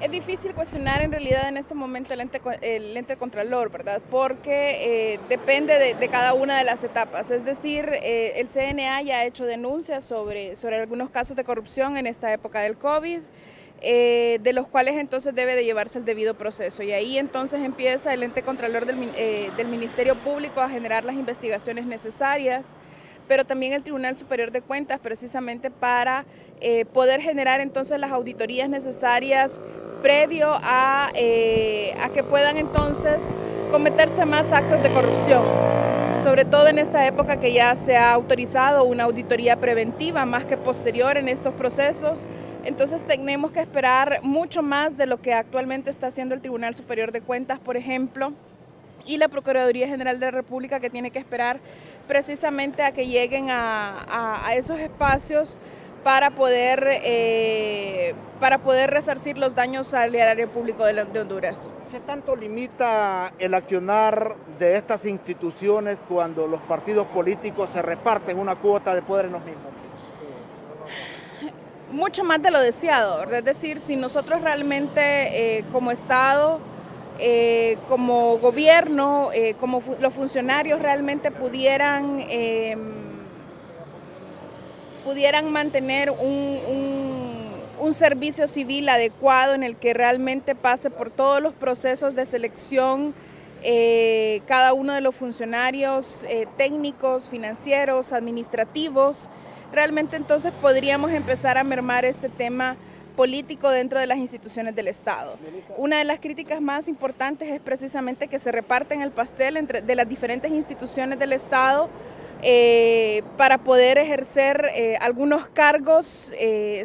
Es difícil cuestionar en realidad en este momento el ente contralor, ¿verdad? Porque depende de cada una de las etapas. Es decir, el CNA ya ha hecho denuncias sobre algunos casos de corrupción en esta época del COVID, de los cuales entonces debe de llevarse el debido proceso. Y ahí entonces empieza el ente contralor del Ministerio Público a generar las investigaciones necesarias, pero también el Tribunal Superior de Cuentas precisamente para poder generar entonces las auditorías necesarias previo a que puedan entonces cometerse más actos de corrupción, sobre todo en esta época que ya se ha autorizado una auditoría preventiva más que posterior en estos procesos. Entonces tenemos que esperar mucho más de lo que actualmente está haciendo el Tribunal Superior de Cuentas, por ejemplo, y la Procuraduría General de la República, que tiene que esperar precisamente a que lleguen a esos espacios para poder resarcir los daños al erario público de Honduras. ¿Qué tanto limita el accionar de estas instituciones cuando los partidos políticos se reparten una cuota de poder en los mismos? Mucho más de lo deseado, es decir, si nosotros realmente como Estado, como gobierno, como los funcionarios realmente pudieran mantener un servicio civil adecuado en el que realmente pase por todos los procesos de selección cada uno de los funcionarios técnicos, financieros, administrativos, realmente entonces podríamos empezar a mermar este tema político dentro de las instituciones del Estado. Una de las críticas más importantes es precisamente que se reparten el pastel de las diferentes instituciones del Estado para poder ejercer algunos cargos,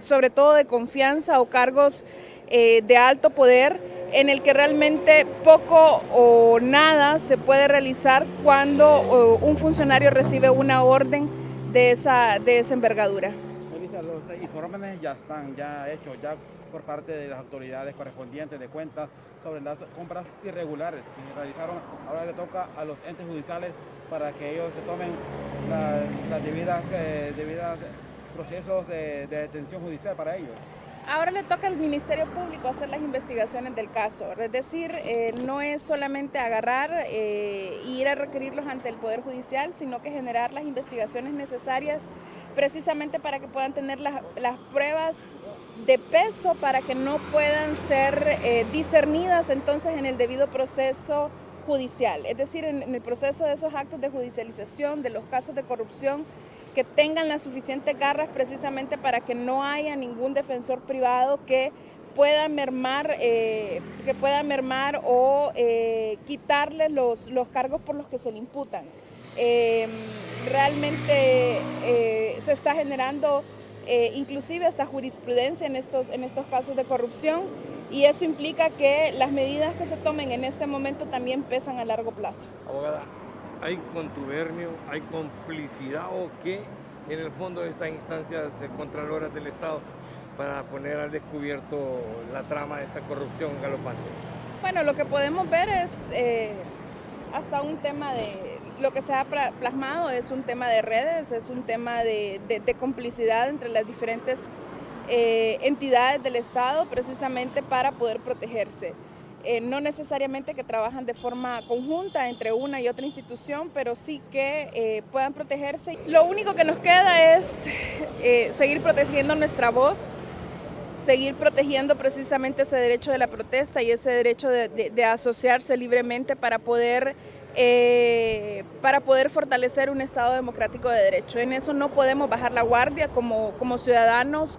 sobre todo de confianza o cargos de alto poder, en el que realmente poco o nada se puede realizar cuando un funcionario recibe una orden de esa envergadura. Melissa, los informes ya están hechos por parte de las autoridades correspondientes de cuentas sobre las compras irregulares que se realizaron. Ahora le toca a los entes judiciales para que ellos se tomen las debidas procesos de detención judicial para ellos. Ahora le toca al Ministerio Público hacer las investigaciones del caso, es decir, no es solamente agarrar e ir a requerirlos ante el Poder Judicial, sino que generar las investigaciones necesarias precisamente para que puedan tener las pruebas de peso para que no puedan ser discernidas entonces en el debido proceso judicial, es decir, en el proceso de esos actos de judicialización, de los casos de corrupción, que tengan las suficientes garras precisamente para que no haya ningún defensor privado que pueda mermar o quitarle los cargos por los que se le imputan. Realmente se está generando inclusive hasta jurisprudencia en estos casos de corrupción, y eso implica que las medidas que se tomen en este momento también pesan a largo plazo. Abogada, ¿hay contubernio, hay complicidad o qué en el fondo de estas instancias contraloras del Estado para poner al descubierto la trama de esta corrupción galopante? Bueno, lo que podemos ver es hasta un tema de lo que se ha plasmado, es un tema de redes, es un tema de complicidad entre las diferentes entidades del Estado precisamente para poder protegerse. No necesariamente que trabajan de forma conjunta entre una y otra institución, pero sí que puedan protegerse. Lo único que nos queda es seguir protegiendo nuestra voz, seguir protegiendo precisamente ese derecho de la protesta y ese derecho de asociarse libremente para poder fortalecer un Estado democrático de derecho. En eso no podemos bajar la guardia como ciudadanos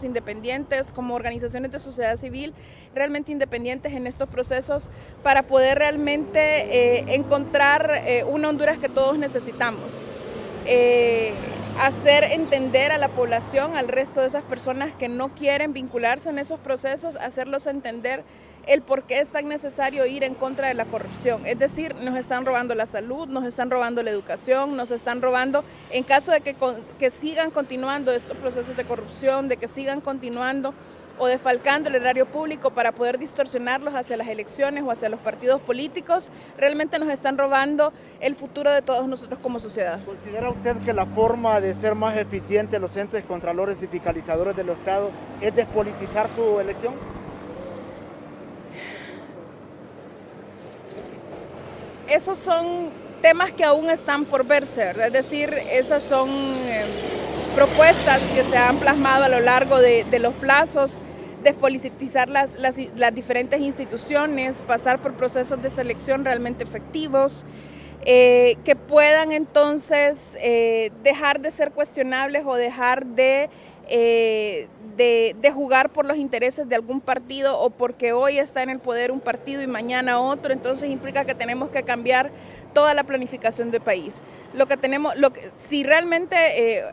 independientes, como organizaciones de sociedad civil realmente independientes en estos procesos para poder realmente encontrar una Honduras que todos necesitamos. Hacer entender a la población, al resto de esas personas que no quieren vincularse en esos procesos, hacerlos entender el por qué es tan necesario ir en contra de la corrupción. Es decir, nos están robando la salud, nos están robando la educación, nos están robando, en caso de que sigan continuando estos procesos de corrupción, de que sigan continuando o defalcando el erario público para poder distorsionarlos hacia las elecciones o hacia los partidos políticos, realmente nos están robando el futuro de todos nosotros como sociedad. ¿Considera usted que la forma de ser más eficientes los entes contralores y fiscalizadores del Estado es despolitizar su elección? esos son temas que aún están por verse, ¿verdad? Es decir, esas son propuestas que se han plasmado a lo largo de los plazos, despolitizar las diferentes instituciones, pasar por procesos de selección realmente efectivos, que puedan entonces dejar de ser cuestionables o dejar de jugar por los intereses de algún partido o porque hoy está en el poder un partido y mañana otro. Entonces implica que tenemos que cambiar toda la planificación del país. Si realmente,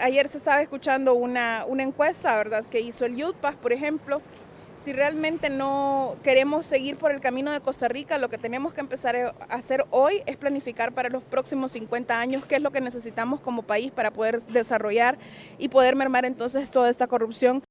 ayer se estaba escuchando una encuesta, ¿verdad?, que hizo el UTPAS, por ejemplo. Si realmente no queremos seguir por el camino de Costa Rica, lo que tenemos que empezar a hacer hoy es planificar para los próximos 50 años qué es lo que necesitamos como país para poder desarrollar y poder mermar entonces toda esta corrupción.